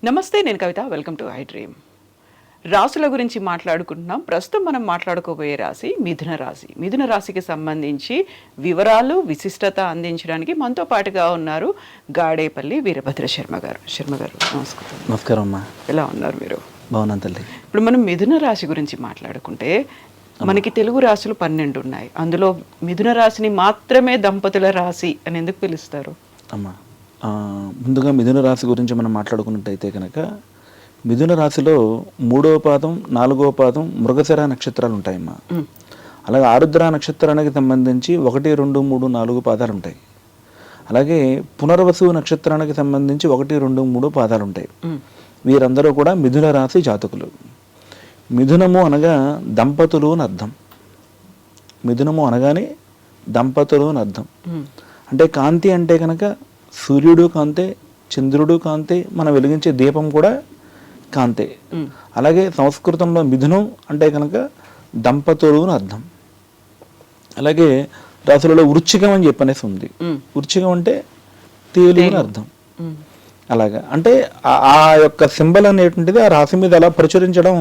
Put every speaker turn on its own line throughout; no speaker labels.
నమస్తే, నేను Kavitha. Welcome to iDream. రాసుల గురించి మాట్లాడుకుంటున్నాం. ప్రస్తుతం మనం మాట్లాడుకోబోయే రాశి మిథున రాశి. మిథున రాశికి సంబంధించి వివరాలు, విశిష్టత అందించడానికి మనతో పాటుగా ఉన్నారు గాడేపల్లి వీరభద్ర శర్మ గారు. శర్మ గారు, నమస్కారం.
నమస్కారం అమ్మా.
ఎలా ఉన్నారు మీరు?
బాగున్నాను తల్లి.
ఇప్పుడు మనం మిథున రాశి గురించి మాట్లాడుకుంటే మనకి తెలుగు రాశులు 12 ఉన్నాయి. అందులో మిథున రాశిని మాత్రమే దంపతుల రాశి అని ఎందుకు పిలుస్తారు?
అమ్మా, ముందుగా మిథున రాశి గురించి మనం మాట్లాడుకున్నట్టయితే కనుక మిథున రాశిలో 3వ పాదం 4వ పాదం మృగశిర నక్షత్రాలు ఉంటాయమ్మా. అలాగే ఆరుద్ర నక్షత్రానికి సంబంధించి 1, 2, 3, 4 పాదాలు ఉంటాయి. అలాగే పునర్వసు నక్షత్రానికి సంబంధించి 1, 2, 3 పాదాలు ఉంటాయి. వీరందరూ కూడా మిథున రాశి జాతకులు. మిథునము అనగా దంపతులు అని అర్థం. మిథునము అనగానే దంపతులు అని అర్థం. అంటే కాంతి అంటే కనుక సూర్యుడు కాంతే, చంద్రుడు కాంతే, మనం వెలిగించే దీపం కూడా కాంతే. అలాగే సంస్కృతంలో మిథునం అంటే కనుక దంపతులు అని అర్థం. అలాగే రాశులలో వృశ్చికం అని చెప్పనేసి ఉంది. వృశ్చికం అంటే తేలు అని అర్థం. అలాగా అంటే ఆ యొక్క సింబల్ అనేటువంటిది ఆ రాశి మీద అలా ప్రచురించడం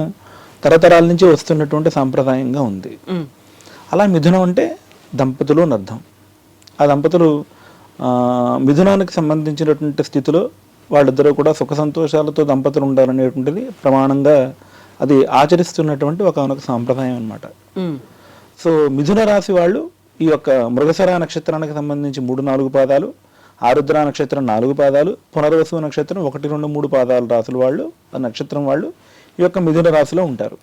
తరతరాల నుంచి వస్తున్నటువంటి సాంప్రదాయంగా ఉంది. అలా మిథునం అంటే దంపతులు అని అర్థం. ఆ దంపతులు మిథునానికి సంబంధించినటువంటి స్థితిలో వాళ్ళిద్దరూ కూడా సుఖ సంతోషాలతో దంపతులు ఉండాలనేటువంటిది ప్రమాణంగా అది ఆచరిస్తున్నటువంటి ఒక సాంప్రదాయం అన్నమాట. సో మిథున రాశి వాళ్ళు ఈ యొక్క మృగశిర నక్షత్రానికి సంబంధించి 3, 4 పాదాలు, ఆరుద్ర నక్షత్రం 4 పాదాలు, పునర్వసు నక్షత్రం 1, 2, 3 పాదాల రాశుల వాళ్ళు, ఆ నక్షత్రం వాళ్ళు ఈ యొక్క మిథున రాశిలో ఉంటారు.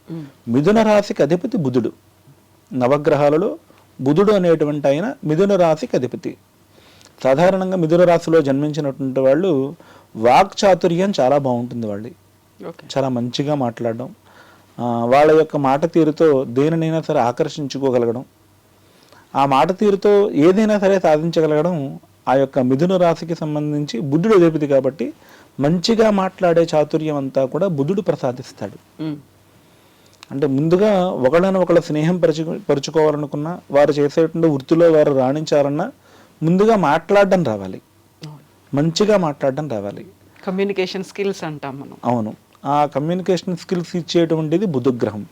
మిథున రాశికి అధిపతి బుధుడు. నవగ్రహాలలో బుధుడు అనేటువంటి ఆయన మిథున రాశికి అధిపతి. సాధారణంగా మిథున రాశిలో జన్మించినటువంటి వాళ్ళు వాక్చాతుర్యం చాలా బాగుంటుంది. వాళ్ళు చాలా మంచిగా మాట్లాడడం, వాళ్ళ యొక్క మాట తీరుతో దేనినైనా సరే ఆకర్షించుకోగలగడం, ఆ మాట తీరుతో ఏదైనా సరే సాధించగలగడం ఆ యొక్క మిథున రాశికి సంబంధించి బుధుడు అధిపతి కాబట్టి మంచిగా మాట్లాడే చాతుర్యం అంతా కూడా బుధుడు ప్రసాదిస్తాడు. అంటే ముందుగా ఒకళ్ళ స్నేహం పరుచుకోవాలనుకున్నా, వారు చేసేటువంటి వృత్తిలో వారు రాణించాలన్నా ముందుగా మాట్లాడడం రావాలి, మంచిగా మాట్లాడడం రావాలి.
కమ్యూనికేషన్ స్కిల్స్ అంటాం మనం.
అవును, ఆ కమ్యూనికేషన్ స్కిల్స్ ఇచ్చేటువంటిది బుధగ్రహం.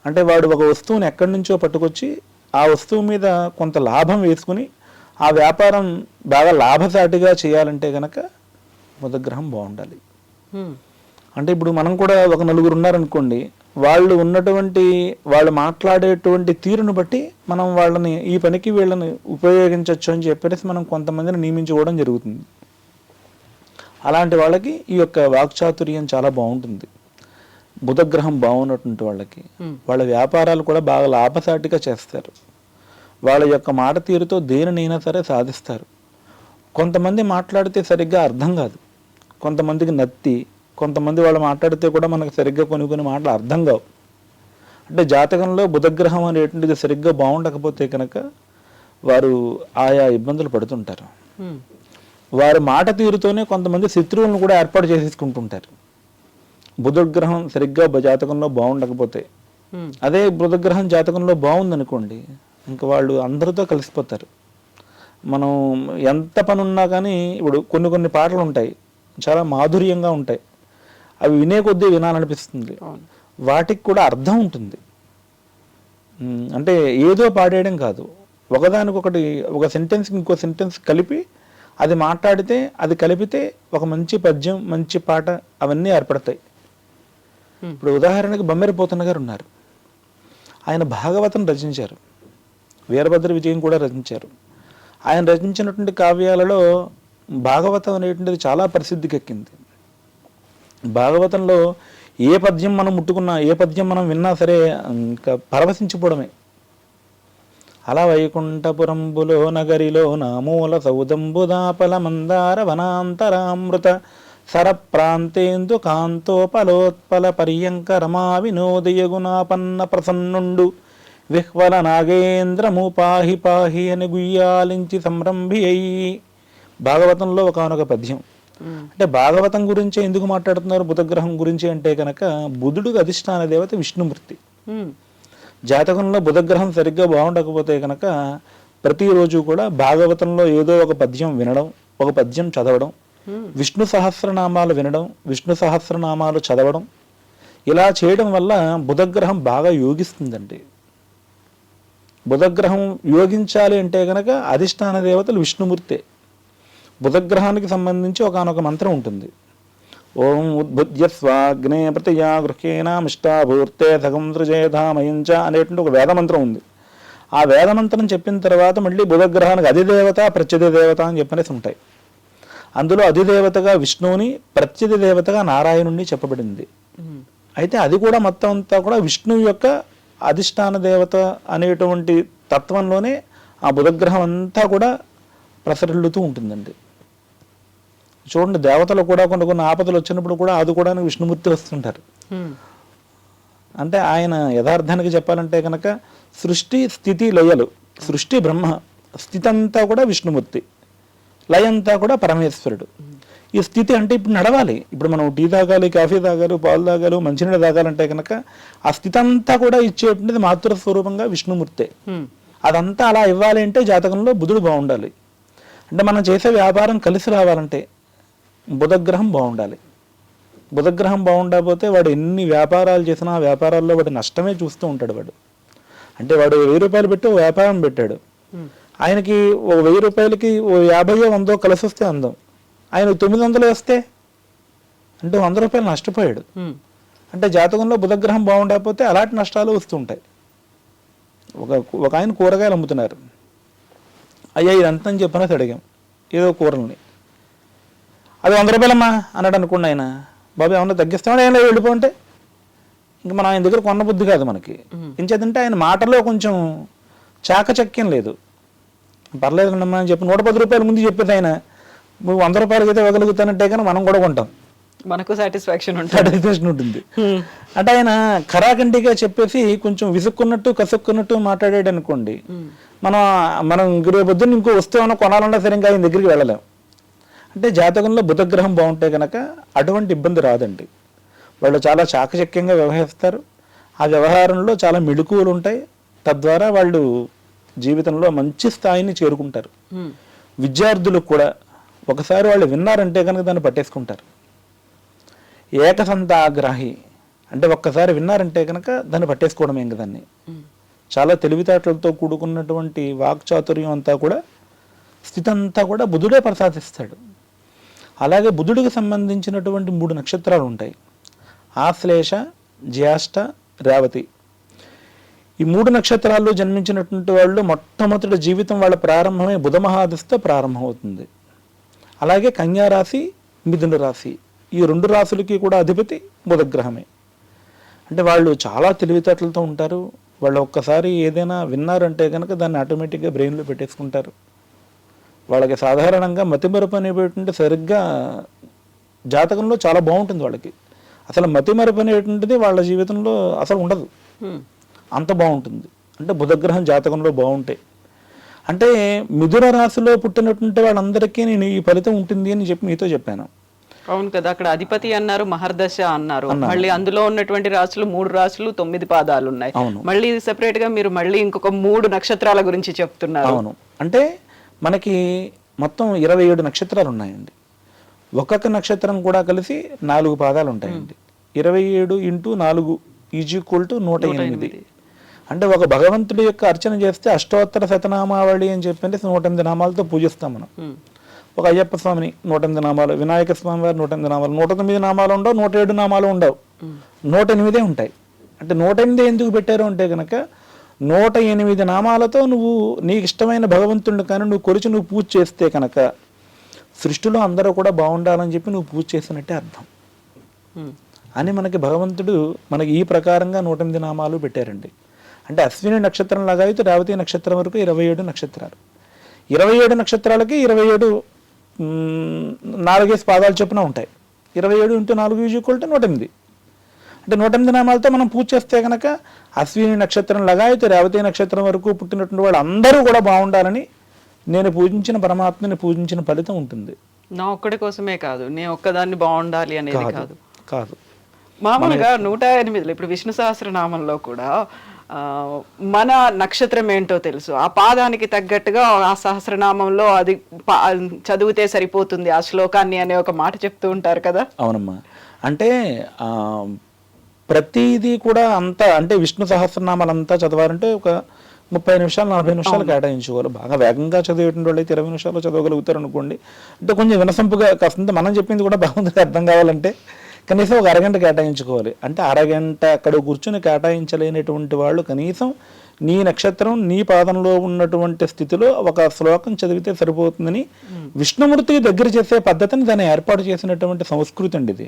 అంటే వాడు ఒక వస్తువుని ఎక్కడి నుంచో పట్టుకొచ్చి ఆ వస్తువు మీద కొంత లాభం వేసుకుని ఆ వ్యాపారం బాగా లాభసాటిగా చేయాలంటే కనుక బుధగ్రహం బాగుండాలి. అంటే ఇప్పుడు మనం కూడా ఒక 4 ఉన్నారనుకోండి, వాళ్ళు మాట్లాడేటువంటి తీరును బట్టి మనం వాళ్ళని ఈ పనికి వీళ్ళని ఉపయోగించవచ్చు అని చెప్పేసి మనం కొంతమందిని నియమించుకోవడం జరుగుతుంది. అలాంటి వాళ్ళకి ఈ యొక్క వాక్చాతుర్యం చాలా బాగుంటుంది. బుధగ్రహం బాగున్నటువంటి వాళ్ళకి వాళ్ళ వ్యాపారాలు కూడా బాగా లాభసాటిగా చేస్తారు. వాళ్ళ యొక్క మాట తీరుతో దేనినైనా సరే సాధిస్తారు. కొంతమంది మాట్లాడితే సరిగ్గా అర్థం కాదు, కొంతమందికి నత్తి, కొంతమంది వాళ్ళు మాట్లాడితే కూడా మనకు సరిగ్గా కొన్ని మాటలు అర్థం కావు. అంటే జాతకంలో బుధగ్రహం అనేటువంటిది సరిగ్గా బాగుండకపోతే కనుక వారు ఆయా ఇబ్బందులు పడుతుంటారు. వారి మాట తీరుతోనే కొంతమంది శత్రువులను కూడా ఏర్పాటు చేసేసుకుంటుంటారు. బుధగ్రహం సరిగ్గా జాతకంలో బాగుండకపోతే, అదే బుధగ్రహం జాతకంలో బాగుందనుకోండి, ఇంకా వాళ్ళు అందరితో కలిసిపోతారు. మనం ఎంత పని ఉన్నా కానీ ఇప్పుడు కొన్ని పాటలు ఉంటాయి, చాలా మాధుర్యంగా ఉంటాయి, అవి వినే కొద్దీ వినాలనిపిస్తుంది. వాటికి కూడా అర్థం ఉంటుంది. అంటే ఏదో పాడేయడం కాదు, ఒకదానికొకటి ఒక సెంటెన్స్కి ఇంకో సెంటెన్స్ కలిపి అది మాట్లాడితే, అది కలిపితే ఒక మంచి పద్యం, మంచి పాట అవన్నీ ఏర్పడతాయి. ఇప్పుడు ఉదాహరణకి బమ్మెర పోతన్న గారు ఉన్నారు. ఆయన భాగవతం రచించారు, వీరభద్ర విజయం కూడా రచించారు. ఆయన రచించినటువంటి కావ్యాలలో భాగవతం అనేటువంటిది చాలా ప్రసిద్ధికెక్కింది. భాగవతంలో ఏ పద్యం మనం ముట్టుకున్నా, ఏ పద్యం మనం విన్నా సరే ఇంకా పరవశించిపోవడమే. అలా వైకుంఠపురంబులో నగరిలో నామూల సౌదంబుదాపల మందార వనాంతరామృత సరప్రాంతేందు కాంతోపలోత్పల పర్యంక రమా వినోదయగుణాపన్న ప్రసన్నుండు విహ్వల నాగేంద్రము పాహి పాహి అని గుయ్యాలించి సంరంభి అయ్యి. భాగవతంలో ఒకనొక పద్యం. అంటే భాగవతం గురించి ఎందుకు మాట్లాడుతున్నారు బుధగ్రహం గురించి అంటే కనుక బుధుడికి అధిష్టాన దేవత విష్ణుమూర్తి. జాతకంలో బుధగ్రహం సరిగ్గా బాగుండకపోతే కనుక ప్రతిరోజు కూడా భాగవతంలో ఏదో ఒక పద్యం వినడం, ఒక పద్యం చదవడం, విష్ణు సహస్రనామాలు వినడం, విష్ణు సహస్రనామాలు చదవడం, ఇలా చేయడం వల్ల బుధగ్రహం బాగా యోగిస్తుందండి. బుధగ్రహం యోగించాలి అంటే కనుక అధిష్టాన దేవతలు విష్ణుమూర్తే. బుధగ్రహానికి సంబంధించి ఒకానొక మంత్రం ఉంటుంది. ఓం ఉద్భుజ్య స్వాగ్నే ప్రతియా గృహేనామిష్టాభూర్తే సగం సృజేధామయంచ అనేటువంటి ఒక వేదమంత్రం ఉంది. ఆ వేదమంత్రం చెప్పిన తర్వాత మళ్ళీ బుధగ్రహానికి అధిదేవత ప్రత్యధి దేవత అని చెప్పనేసి ఉంటాయి. అందులో అధిదేవతగా విష్ణువుని, ప్రత్యధి దేవతగా నారాయణుణ్ణి చెప్పబడింది. అయితే అది కూడా మొత్తం అంతా కూడా విష్ణువు యొక్క అధిష్టాన దేవత అనేటువంటి తత్వంలోనే ఆ బుధగ్రహం అంతా కూడా ప్రసరిల్లుతూ ఉంటుందండి. చూడండి, దేవతలు కూడా కొన్ని ఆపదలు వచ్చినప్పుడు కూడా ఆదుకోవడానికి విష్ణుమూర్తి వస్తుంటారు. అంటే ఆయన యథార్థానికి చెప్పాలంటే కనుక సృష్టి స్థితి లయలు, సృష్టి బ్రహ్మ, స్థితి అంతా కూడా విష్ణుమూర్తి, లయ అంతా కూడా పరమేశ్వరుడు. ఈ స్థితి అంటే ఇప్పుడు నడవాలి. ఇప్పుడు మనం టీ తాగాలి, కాఫీ తాగాలి, పాలు తాగాలి, మంచినీళ్ళు తాగాలంటే కనుక ఆ స్థితి అంతా కూడా ఇచ్చేటువంటిది మాతృస్వరూపంగా విష్ణుమూర్తే. అదంతా అలా ఇవ్వాలి అంటే జాతకంలో బుధుడు బాగుండాలి. అంటే మనం చేసే వ్యాపారం కలిసి రావాలంటే బుధగ్రహం బాగుండాలి. బుధగ్రహం బాగుండకపోతే వాడు ఎన్ని వ్యాపారాలు చేసినా ఆ వ్యాపారాల్లో వాడు నష్టమే చూస్తూ ఉంటాడు. వాడు అంటే వాడు 1000 రూపాయలు పెట్టి ఓ వ్యాపారం పెట్టాడు. ఆయనకి ఓ 1000 రూపాయలకి ఓ 50 100 కలిసి వస్తే అందం, ఆయన 900 వస్తే అంటే 100 రూపాయలు నష్టపోయాడు. అంటే జాతకంలో బుధగ్రహం బాగుండకపోతే అలాంటి నష్టాలు వస్తుంటాయి. ఒక ఆయన కూరగాయలు అమ్ముతున్నారు. అయ్యా ఇదంతా అని చెప్పనేసి అడిగాం ఏదో కూరల్ని. అది 100 రూపాయలమ్మా అన్నాడు అనుకోండి. ఆయన బాబు ఏమన్నా తగ్గిస్తామని ఏం లేదు వెళ్ళిపోంటే ఇంక మనం ఆయన దగ్గర కొన్న బుద్ధి కాదు మనకి. ఇంచేతంటే ఆయన మాటలో కొంచెం చాకచక్యం లేదు. పర్లేదు అమ్మా అని చెప్పి 110 రూపాయలు ముందు చెప్పేది ఆయన, నువ్వు 100 రూపాయలకి అయితే ఇవ్వగలుగుతానంటే కానీ మనం కూడా కొంటాం,
మనకు సాటిస్ఫాక్షన్
ఉంటుంది. అంటే ఆయన ఖరాఖండిగా చెప్పేసి కొంచెం విసుక్కున్నట్టు కసుక్కున్నట్టు మాట్లాడాడు అనుకోండి, మనం రేపొద్దున ఇంకో వస్తువు కొనాలన్నా సరే ఇంకా ఆయన దగ్గరికి వెళ్ళలేం. అంటే జాతకంలో బుధగ్రహం బాగుంటే కనుక అటువంటి ఇబ్బంది రాదండి. వాళ్ళు చాలా చాకచక్యంగా వ్యవహరిస్తారు. ఆ వ్యవహారంలో చాలా మెళుకువలు ఉంటాయి. తద్వారా వాళ్ళు జీవితంలో మంచి స్థాయిని చేరుకుంటారు. విద్యార్థులకు కూడా ఒకసారి వాళ్ళు విన్నారంటే కనుక దాన్ని పట్టేసుకుంటారు. ఏకసంతాగ్రాహి అంటే ఒక్కసారి విన్నారంటే కనుక దాన్ని పట్టేసుకోవడం ఏం కదాన్ని. చాలా తెలివితేటలతో కూడుకున్నటువంటి వాక్చాతుర్యం అంతా కూడా స్థితి అంతా కూడా బుధుడే ప్రసాదిస్తాడు. అలాగే బుధుడికి సంబంధించినటువంటి 3 నక్షత్రాలు ఉంటాయి. ఆశ్లేష, జ్యేష్ఠ, రేవతి. ఈ 3 నక్షత్రాల్లో జన్మించినటువంటి వాళ్ళు మొట్టమొదటి జీవితం వాళ్ళ ప్రారంభమే బుధ మహాదశతో ప్రారంభమవుతుంది. అలాగే కన్యా రాశి, మిథున రాశి, ఈ 2 రాశులకి కూడా అధిపతి బుధగ్రహమే. అంటే వాళ్ళు చాలా తెలివితేటలతో ఉంటారు. వాళ్ళు ఒక్కసారి ఏదైనా విన్నారంటే కనుక దాన్ని ఆటోమేటిక్గా బ్రెయిన్లో పెట్టేసుకుంటారు. వాళ్ళకి సాధారణంగా మతిమరుపు అనేటువంటిది సరిగ్గా జాతకంలో చాలా బాగుంటుంది. వాళ్ళకి అసలు మతిమరుపు అనేటువంటిది వాళ్ళ జీవితంలో అసలు ఉండదు, అంత బాగుంటుంది. అంటే బుధగ్రహం జాతకంలో బాగుంటాయి. అంటే మిథున రాశిలో పుట్టినటువంటి వాళ్ళందరికీ నేను ఈ ఫలితం ఉంటుంది అని చెప్పి మీతో చెప్పాను.
అవును కదా, అక్కడ అధిపతి అన్నారు, మహర్దశ అన్నారు. మళ్ళీ అందులో ఉన్నటువంటి రాశులు 3 రాశులు 9 పాదాలు ఉన్నాయి. మళ్ళీ సెపరేట్ గా మీరు మళ్ళీ ఇంకొక 3 నక్షత్రాల గురించి చెప్తున్నారు.
అవును, అంటే మనకి మొత్తం 27 నక్షత్రాలు ఉన్నాయండి. ఒక్కొక్క నక్షత్రం కూడా కలిసి 4 పాదాలు ఉంటాయండి. 27 × 4 = 108. అంటే ఒక భగవంతుడి యొక్క అర్చన చేస్తే అష్టోత్తర శతనామావళి అని చెప్పి 108 నామాలతో పూజిస్తాం మనం. ఒక అయ్యప్ప స్వామిని 108 నామాలు, వినాయక స్వామి వారి 108 నామాలు, 109 నామాలు ఉండవు, 107 నామాలు ఉండవు, 108 ఉంటాయి. అంటే 108 ఎందుకు పెట్టారు అంటే కనుక 108 నామాలతో నువ్వు నీకు ఇష్టమైన భగవంతుడిని కానీ నువ్వు కొలిచి నువ్వు పూజ చేస్తే కనుక సృష్టిలో అందరూ కూడా బాగుండాలని చెప్పి నువ్వు పూజ చేసినట్టే అర్థం అని మనకి భగవంతుడు మనకి ఈ ప్రకారంగా 108 నామాలు పెట్టారండి. అంటే అశ్విని నక్షత్రం లాగా అయితే రేవతి నక్షత్రం వరకు 27 నక్షత్రాలు. 27 నక్షత్రాలకి 27 4 పాదాలు చొప్పున ఉంటాయి. 27 × 4 = 108. అంటే 108 నామాలతో మనం పూజ చేస్తే కనుక అశ్విని నక్షత్రం లాగా అయితే రేవతి నక్షత్రం వరకు పుట్టినటువంటి వాళ్ళు అందరూ కూడా బాగుండాలని నేను పూజించిన పరమాత్మని పూజించిన ఫలితం ఉంటుంది.
నా ఒక్కడి కోసమే కాదు, నేను ఒక్కదాన్ని బాగుండాలి అనేది కాదు.
కాదు
మామూలుగా 108 ఇప్పుడు విష్ణు సహస్రనామంలో కూడా మన నక్షత్రం ఏంటో తెలుసు, ఆ పాదానికి తగ్గట్టుగా ఆ సహస్రనామంలో అది చదివితే సరిపోతుంది ఆ శ్లోకాన్ని అనే ఒక మాట చెప్తూ ఉంటారు కదా.
అవునమ్మా. అంటే ప్రతిదీ కూడా అంతా అంటే విష్ణు సహస్రనామాలు అంతా చదవాలంటే ఒక 30 నిమిషాలు 40 నిమిషాలు కేటాయించుకోవాలి. బాగా వేగంగా చదివేటువంటి వాళ్ళు అయితే 20 నిమిషాలు చదవగలుగుతారు అనుకోండి. అంటే కొంచెం వినసొంపుగా కాస్తంత మనం చెప్పింది కూడా భగవంతుడికి అర్థం కావాలంటే కనీసం ఒక అరగంట కేటాయించుకోవాలి. అంటే అరగంట అక్కడ కూర్చుని కేటాయించలేనటువంటి వాళ్ళు కనీసం నీ నక్షత్రం నీ పాదంలో ఉన్నటువంటి స్థితిలో ఒక శ్లోకం చదివితే సరిపోతుందని విష్ణుమూర్తికి దగ్గర చేసే పద్ధతిని దాన్ని ఏర్పాటు చేసినటువంటి సంస్కృతి అండి ఇది.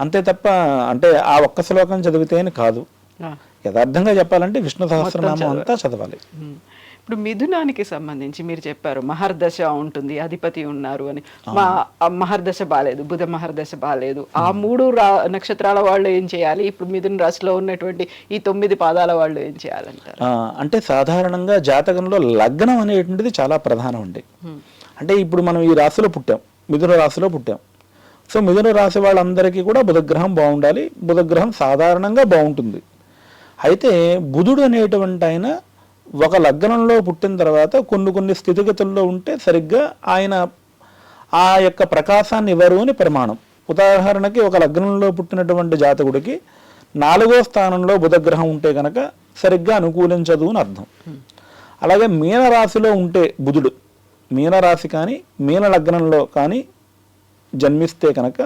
అంతే తప్ప అంటే ఆ ఒక్క శ్లోకం చదివితే అని కాదు. యథార్థంగా చెప్పాలంటే విష్ణు సహస్రనామం అంతా చదవాలి.
ఇప్పుడు మిథునానికి సంబంధించి మీరు చెప్పారు మహర్దశ ఉంటుంది, అధిపతి ఉన్నారు అని. మహర్దశ బాలేదు, బుధ మహర్దశ బాలేదు. ఆ 3 నక్షత్రాల వాళ్ళు ఏం చేయాలి? ఇప్పుడు మిథున రాశిలో ఉన్నటువంటి ఈ 9 పాదాల వాళ్ళు ఏం చేయాలంటారు?
అంటే సాధారణంగా జాతకంలో లగ్నం అనేటువంటిది చాలా ప్రధానం అండి. అంటే ఇప్పుడు మనం ఈ రాశిలో పుట్టాం, మిథున రాశిలో పుట్టాం. సో మిథున రాశి వాళ్ళందరికీ కూడా బుధగ్రహం బాగుండాలి. బుధగ్రహం సాధారణంగా బాగుంటుంది. అయితే బుధుడు అనేటువంటి ఆయన ఒక లగ్నంలో పుట్టిన తర్వాత కొన్ని స్థితిగతుల్లో ఉంటే సరిగ్గా ఆయన ఆ యొక్క ప్రకాశాన్ని ఇవ్వరు అని ప్రమాణం. ఉదాహరణకి ఒక లగ్నంలో పుట్టినటువంటి జాతకుడికి 4వ స్థానంలో బుధగ్రహం ఉంటే కనుక సరిగ్గా అనుకూలించదు అని అర్థం. అలాగే మీనరాశిలో ఉంటే బుధుడు, మీనరాశి కానీ మీన లగ్నంలో కానీ జన్మిస్తే కనుక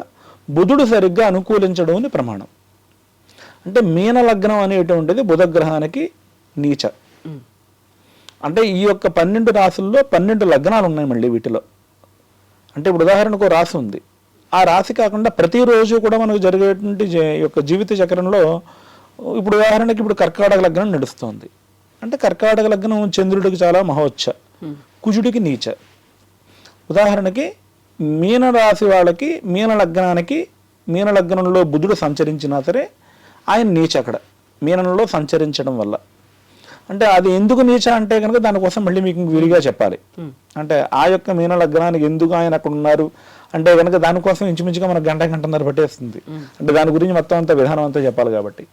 బుధుడు సరిగ్గా అనుకూలించడం అని ప్రమాణం. అంటే మీన లగ్నం అనేటువంటిది బుధగ్రహానికి నీచ. అంటే ఈ యొక్క 12 రాశుల్లో 12 లగ్నాలు ఉన్నాయి మళ్ళీ వీటిలో. అంటే ఇప్పుడు ఉదాహరణకు రాశి ఉంది, ఆ రాశి కాకుండా ప్రతిరోజు కూడా మనకు జరిగేటువంటి యొక్క జీవిత చక్రంలో ఇప్పుడు ఉదాహరణకి ఇప్పుడు కర్కాటక లగ్నం నడుస్తుంది. అంటే కర్కాటక లగ్నం చంద్రుడికి చాలా మహోచ్చ, కుజుడికి నీచ. ఉదాహరణకి మీన రాశి వాళ్ళకి మీన లగ్నానికి మీన లగ్నంలో బుధుడు సంచరించినా సరే ఆయన నీచ అక్కడ మీనంలో సంచరించడం వల్ల. అంటే అది ఎందుకు నీచ అంటే కనుక దానికోసం మళ్ళీ మీకు విడిగా చెప్పాలి. అంటే ఆ యొక్క మీన లగ్నానికి ఎందుకు ఆయన అక్కడ ఉన్నారు అంటే కనుక దానికోసం ఇంచుమించుగా మనకు గంటన్నర పట్టేస్తుంది. అంటే దాని గురించి మొత్తం అంతా విధానం అంతా చెప్పాలి కాబట్టి.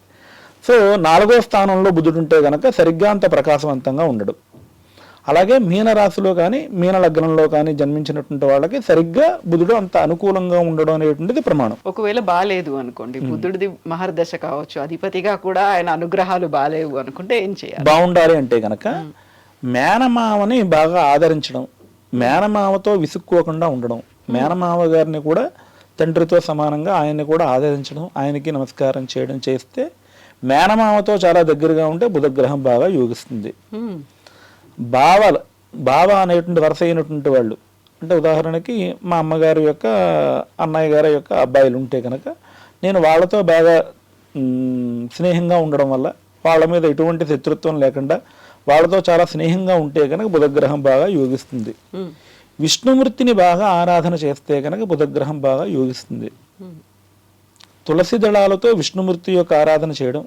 సో 4వ స్థానంలో బుధుడు ఉంటే కనుక సరిగ్గా అంత ప్రకాశవంతంగా ఉండడు. అలాగే మీన రాశిలో కానీ మీన లగ్నంలో కానీ జన్మించినటువంటి వాళ్ళకి సరిగ్గా బుధుడు అంత అనుకూలంగా ఉండడం అనేటువంటిది ప్రమాణం.
ఒకవేళ బాలేదు అనుకోండి, బుధుడిది మహర్దశ కావచ్చు, అధిపతిగా కూడా ఆయన అనుగ్రహాలు బాలేవు అనుకుంటే ఏం చేయాలి?
బాగుండాలి అంటే కనుక మేనమామని బాగా ఆదరించడం, మేనమామతో విసుక్కోకుండా ఉండడం, మేనమామ గారిని కూడా తండ్రితో సమానంగా ఆయన్ని కూడా ఆదరించడం, ఆయనకి నమస్కారం చేయడం చేస్తే మేనమామతో చాలా దగ్గరగా ఉంటే బుధగ్రహం బాగా యోగిస్తుంది. బావ అనేటువంటి వరుస అయినటువంటి వాళ్ళు అంటే ఉదాహరణకి మా అమ్మగారి యొక్క అన్నయ్య గారి యొక్క అబ్బాయిలు ఉంటే కనుక నేను వాళ్ళతో బాగా స్నేహంగా ఉండడం వల్ల వాళ్ళ మీద ఎటువంటి శత్రుత్వం లేకుండా వాళ్ళతో చాలా స్నేహంగా ఉంటే కనుక బుధగ్రహం బాగా యోగిస్తుంది. విష్ణుమూర్తిని బాగా ఆరాధన చేస్తే కనుక బుధగ్రహం బాగా యోగిస్తుంది. తులసి దళాలతో విష్ణుమూర్తి యొక్క ఆరాధన చేయడం,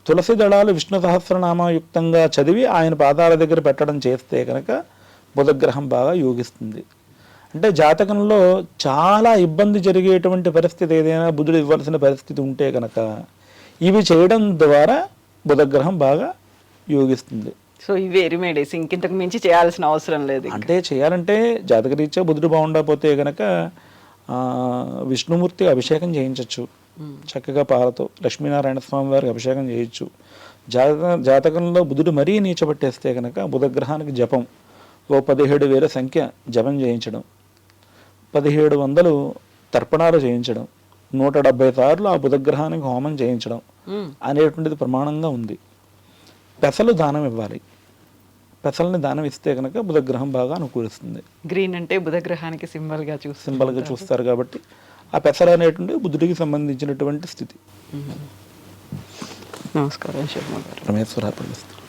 తులసి దళాలు విష్ణు సహస్రనామయుక్తంగా చదివి ఆయన పాదాల దగ్గర పెట్టడం చేస్తే కనుక బుధగ్రహం బాగా యోగిస్తుంది. అంటే జాతకంలో చాలా ఇబ్బంది జరిగేటువంటి పరిస్థితి ఏదైనా బుధుడు ఇవ్వాల్సిన పరిస్థితి ఉంటే కనుక ఇవి చేయడం ద్వారా బుధగ్రహం బాగా యోగిస్తుంది.
సో ఇవే రెమెడీస్, ఇంకింతకు మించి చేయాల్సిన అవసరం లేదు.
అంటే చేయాలంటే జాతకరీత్యా బుధుడు బాగుండకపోతే కనుక విష్ణుమూర్తి అభిషేకం చేయించవచ్చు చక్కగా పాలతో, లక్ష్మీనారాయణ స్వామి వారికి అభిషేకం చేయొచ్చు. జాతకంలో బుధుడు మరీ నీచబట్టేస్తే కనుక బుధగ్రహానికి జపం 17,000 సంఖ్య జపం చేయించడం, 1700 తర్పణాలు చేయించడం, 170 సార్లు ఆ బుధగ్రహానికి హోమం చేయించడం అనేటువంటిది ప్రమాణంగా ఉంది. పెసలు దానం ఇవ్వాలి. పెసల్ని దానం ఇస్తే కనుక బుధగ్రహం బాగా అనుకూలిస్తుంది.
గ్రీన్ అంటే బుధగ్రహానికి సింబల్గా
చూస్తారు కాబట్టి ఆ పెసలు అనేటువంటి బుధుడికి సంబంధించినటువంటి స్థితి.
నమస్కారం శర్మ గారు.
రమేశ్వర.